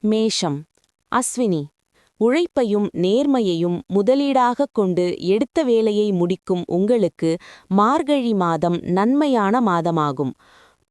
மேஷம். அஸ்வினி. உழைப்பையும் நேர்மையையும் முதலீடாகக் கொண்டு எடுத்த வேலையை முடிக்கும் உங்களுக்கு மார்கழி மாதம் நன்மையான மாதமாகும்.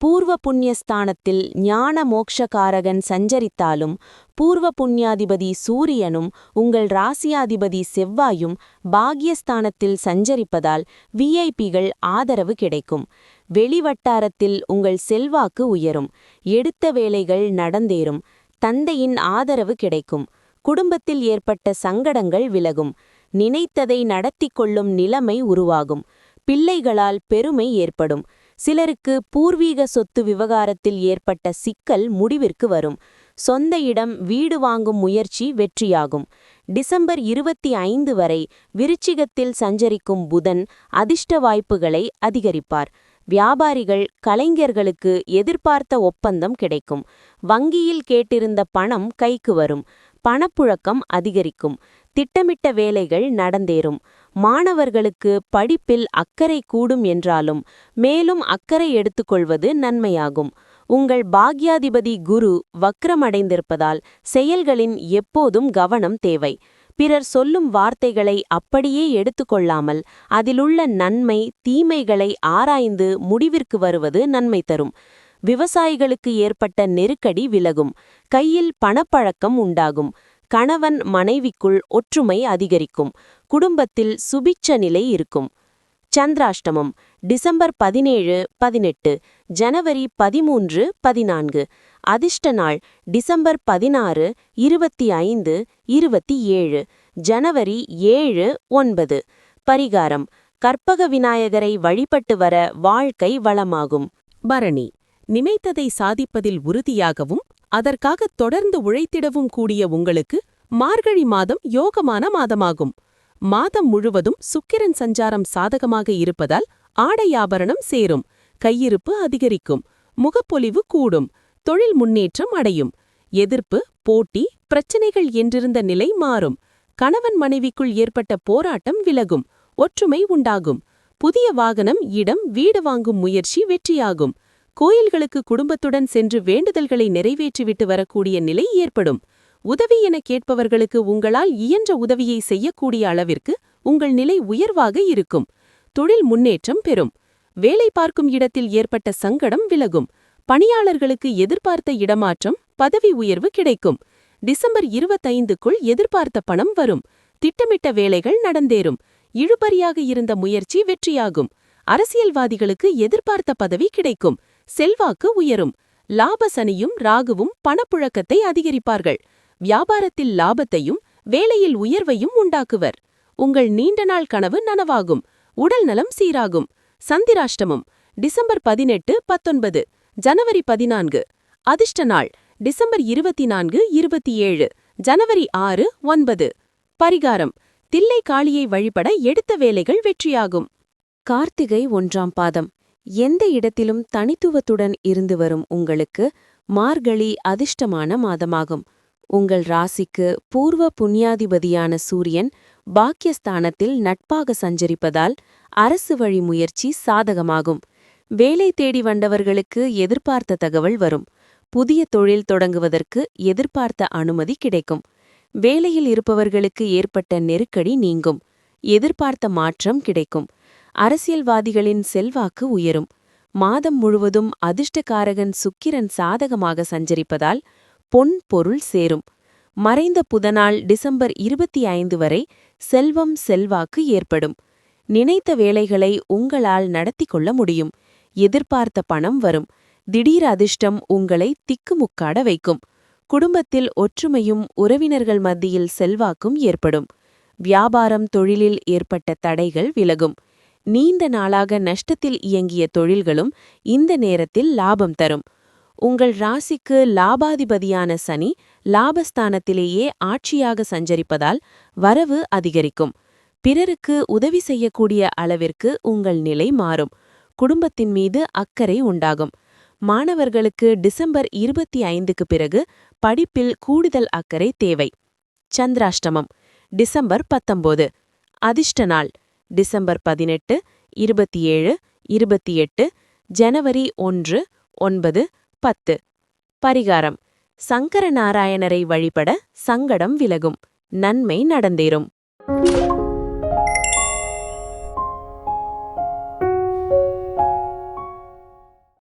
பூர்வ புண்ணியஸ்தானத்தில் ஞான மோக்ஷகாரகன் சஞ்சரித்தாலும் பூர்வ புண்ணியாதிபதி சூரியனும் உங்கள் ராசியாதிபதி செவ்வாயும் பாக்யஸ்தானத்தில் சஞ்சரிப்பதால் விஐபிகள் ஆதரவு கிடைக்கும். வெளிவட்டாரத்தில் உங்கள் செல்வாக்கு உயரும். எடுத்த வேலைகள் நடந்தேறும். தந்தையின் ஆதரவு கிடைக்கும். குடும்பத்தில் ஏற்பட்ட சங்கடங்கள் விலகும். நினைத்ததை நடத்தி கொள்ளும் நிலைமை உருவாகும். பிள்ளைகளால் பெருமை ஏற்படும். சிலருக்கு பூர்வீக சொத்து விவகாரத்தில் ஏற்பட்ட சிக்கல் முடிவிற்கு வரும். சொந்த இடம் வீடு வாங்கும் முயற்சி வெற்றியாகும். டிசம்பர் 25 வரை விருச்சிகத்தில் சஞ்சரிக்கும் புதன் அதிர்ஷ்ட வாய்ப்புகளை அதிகரிப்பார். வியாபாரிகள் கலைஞர்களுக்கு எதிர்பார்த்த ஒப்பந்தம் கிடைக்கும். வங்கியில் கேட்டிருந்த பணம் கைக்கு வரும். பணப்புழக்கம் அதிகரிக்கும். திட்டமிட்ட வேலைகள் நடந்தேறும். மாணவர்களுக்கு படிப்பில் அக்கறை கூடும் என்றாலும் மேலும் அக்கறை எடுத்துக்கொள்வது நன்மையாகும். உங்கள் பாக்யாதிபதி குரு வக்ரமடைந்திருப்பதால் செயல்களின் எப்போதும் கவனம் தேவை. பிறர் சொல்லும் வார்த்தைகளை அப்படியே எடுத்துக்கொள்ளாமல் அதிலுள்ள நன்மை தீமைகளை ஆராய்ந்து முடிவிற்கு வருவது நன்மை தரும். விவசாயிகளுக்கு ஏற்பட்ட நெருக்கடி விலகும். கையில் பணப்பழக்கம் உண்டாகும். கணவன் மனைவிக்குள் ஒற்றுமை அதிகரிக்கும். குடும்பத்தில் சுபிட்ச நிலை இருக்கும். சந்திராஷ்டமம். டிசம்பர் 17, 18, ஜனவரி 13, 14. அதிர்ஷ்ட நாள் டிசம்பர் 16, 25, 27, ஜனவரி 7, 9. பரிகாரம்: கற்பக விநாயகரை வழிபட்டு வர வாழ்க்கை வளமாகும். பரணி. நினைத்ததை சாதிப்பதில் உறுதியாகவும் அதற்காக தொடர்ந்து உழைத்திடவும் கூடிய உங்களுக்கு மார்கழி மாதம் யோகமான மாதமாகும். மாதம் முழுவதும் சுக்கிரன் சஞ்சாரம் சாதகமாக இருப்பதால் ஆடையாபரணம் சேரும். கையிருப்பு அதிகரிக்கும். முகப்பொலிவு கூடும். தொழில் முன்னேற்றம் அடையும். எதிர்ப்பு, போட்டி, பிரச்சனைகள் என்றிருந்த நிலை மாறும். கணவன் மனைவிக்குள் ஏற்பட்ட போராட்டம் விலகும். ஒற்றுமை உண்டாகும். புதிய வாகனம், இடம், வீடு வாங்கும் முயற்சி வெற்றியாகும். கோயில்களுக்கு குடும்பத்துடன் சென்று வேண்டுதல்களை நிறைவேற்றிவிட்டு வரக்கூடிய நிலை ஏற்படும். உதவி என கேட்பவர்களுக்கு உங்களால் இயன்ற உதவியை செய்யக்கூடிய அளவிற்கு உங்கள் நிலை உயர்வாக இருக்கும். தொழில் முன்னேற்றம் பெறும். வேலை பார்க்கும் இடத்தில் ஏற்பட்ட சங்கடம் விலகும். பணியாளர்களுக்கு எதிர்பார்த்த இடமாற்றம், பதவி உயர்வு கிடைக்கும். டிசம்பர் 25க்குள் எதிர்பார்த்த பணம் வரும். திட்டமிட்ட வேலைகள் நடந்தேறும். இழுபறியாக இருந்த முயற்சி வெற்றியாகும். அரசியல்வாதிகளுக்கு எதிர்பார்த்த பதவி கிடைக்கும். செல்வாக்கு உயரும். லாபசனியும் ராகுவும் பணப்புழக்கத்தை அதிகரிப்பார்கள். வியாபாரத்தில் லாபத்தையும் வேலையில் உயர்வையும் உண்டாக்குவர். உங்கள் நீண்ட நாள் கனவு நனவாகும். உடல் நலம் சீராகும். சந்திராஷ்டமம். டிசம்பர் 18, 19, ஜனவரி 14. அதிர்ஷ்ட நாள் டிசம்பர் 24, 27, ஜனவரி 6, 9. பரிகாரம்: தில்லை காளியை வழிபட எடுத்த வேலைகள் வெற்றியாகும். கார்த்திகை 1ஆம் பாதம். எந்த இடத்திலும் தனித்துவத்துடன் இருந்து வரும் உங்களுக்கு மார்கழி அதிர்ஷ்டமான மாதமாகும். உங்கள் ராசிக்கு பூர்வ புண்ணியாதிபதியான சூரியன் பாக்கியஸ்தானத்தில் நட்பாக சஞ்சரிப்பதால் அரசு வழி முயற்சி சாதகமாகும். வேலை தேடி வந்தவர்களுக்கு எதிர்பார்த்த தகவல் வரும். புதிய தொழில் தொடங்குவதற்கு எதிர்பார்த்த அனுமதி கிடைக்கும். வேலையில் இருப்பவர்களுக்கு ஏற்பட்ட நெருக்கடி நீங்கும். எதிர்பார்த்த மாற்றம் கிடைக்கும். அரசியல்வாதிகளின் செல்வாக்கு உயரும். மாதம் முழுவதும் அதிர்ஷ்டகாரகன் சுக்கிரன் சாதகமாக சஞ்சரிப்பதால் பொன் பொருள் சேரும். மறைந்த புதனால் டிசம்பர் 25 வரை செல்வம் செல்வாக்கு ஏற்படும். நினைத்த வேலைகளை உங்களால் நடத்தி கொள்ள முடியும். எதிர்பார்த்த பணம் வரும். திடீர் அதிர்ஷ்டம் உங்களை திக்குமுக்காட வைக்கும். குடும்பத்தில் ஒற்றுமையும் உறவினர்கள் மத்தியில் செல்வாக்கும் ஏற்படும். வியாபாரம் தொழிலில் ஏற்பட்ட தடைகள் விலகும். நீண்ட நாளாக நஷ்டத்தில் இயங்கிய தொழில்களும் இந்த நேரத்தில் லாபம் தரும். உங்கள் ராசிக்கு லாபாதிபதியான சனி லாபஸ்தானத்திலேயே ஆட்சியாக சஞ்சரிப்பதால் வரவு அதிகரிக்கும். பிறருக்கு உதவி செய்யக்கூடிய அளவிற்கு உங்கள் நிலை மாறும். குடும்பத்தின் மீது அக்கறை உண்டாகும். மாணவர்களுக்கு டிசம்பர் 25க்கு பிறகு படிப்பில் கூடுதல் அக்கறை தேவை. சந்திராஷ்டமம். டிசம்பர் 19. அதிர்ஷ்ட நாள் டிசம்பர் 18, 27, 28, ஜனவரி 1, 9, 10. பரிகாரம்: சங்கரநாராயணரை வழிபட சங்கடம் விலகும், நன்மை நடந்தேறும்.